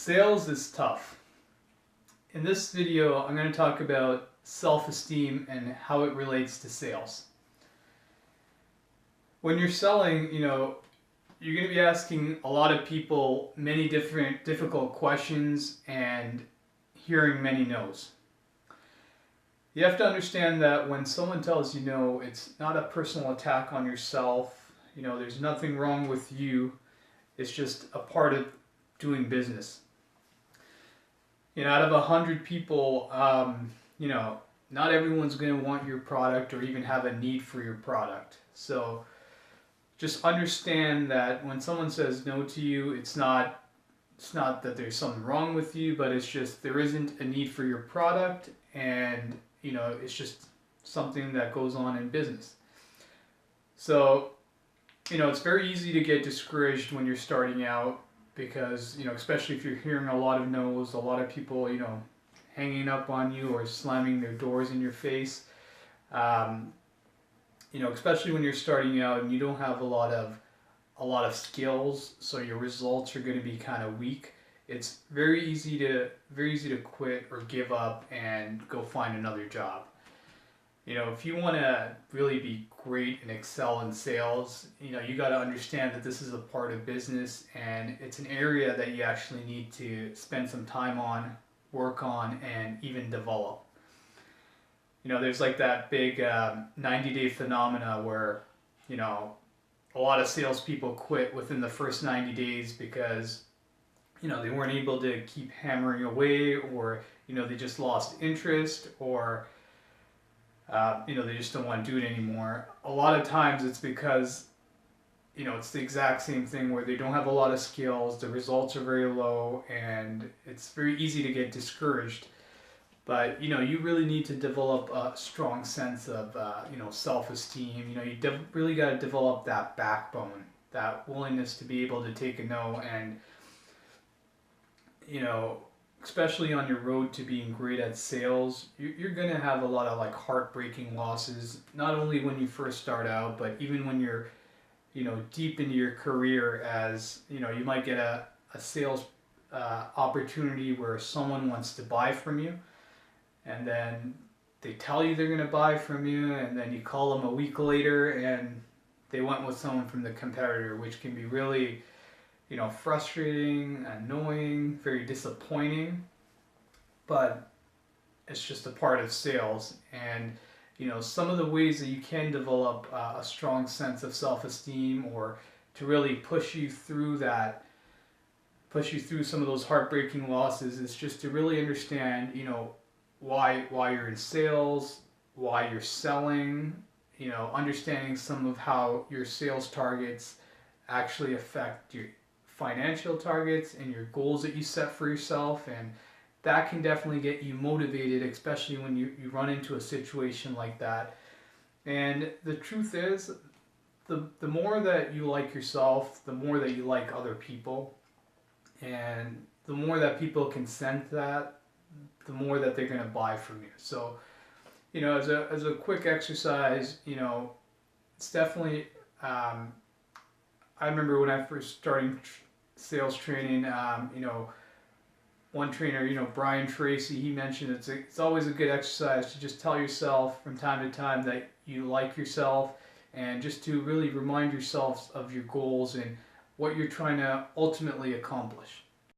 Sales is tough. In this video, I'm going to talk about self-esteem and how it relates to sales. When you're selling, you're going to be asking a lot of people many different difficult questions and hearing many no's. You have to understand that when someone tells you no, it's not a personal attack on yourself. There's nothing wrong with you. It's just a part of doing business. Out of 100 people, not everyone's going to want your product or even have a need for your product. So just understand that when someone says no to you, it's not that there's something wrong with you, but it's just there isn't a need for your product, and it's just something that goes on in business. So it's very easy to get discouraged when you're starting out, because especially if you're hearing a lot of no's, a lot of people hanging up on you or slamming their doors in your face. Especially when you're starting out and you don't have a lot of skills, so your results are going to be kind of weak. It's very easy to quit or give up and go find another job. If you want to really be great and excel in sales, you got to understand that this is a part of business, and it's an area that you actually need to spend some time on, work on, and even develop. There's like that big 90-day phenomena where, a lot of salespeople quit within the first 90 days because, they weren't able to keep hammering away, or, they just lost interest, or, they just don't want to do it anymore. A lot of times it's because, it's the exact same thing where they don't have a lot of skills, the results are very low, and it's very easy to get discouraged. But, you really need to develop a strong sense of, self-esteem. You really got to develop that backbone, that willingness to be able to take a no, and, especially on your road to being great at sales, you're going to have a lot of heartbreaking losses, not only when you first start out, but even when you're, deep into your career, as, you might get a sales opportunity where someone wants to buy from you, and then they tell you they're going to buy from you, and then you call them a week later and they went with someone from the competitor, which can be really, frustrating, annoying, very disappointing. But it's just a part of sales. And, some of the ways that you can develop a strong sense of self-esteem, or to really push you through some of those heartbreaking losses, is just to really understand, why you're in sales, why you're selling, understanding some of how your sales targets actually affect your financial targets and your goals that you set for yourself. And that can definitely get you motivated, especially when you run into a situation like that. And the truth is, the more that you like yourself, the more that you like other people, and the more that people can sense that, the more that they're going to buy from you. So, as a quick exercise, it's definitely, I remember when I first started sales training, one trainer, Brian Tracy, he mentioned it's always a good exercise to just tell yourself from time to time that you like yourself, and just to really remind yourself of your goals and what you're trying to ultimately accomplish.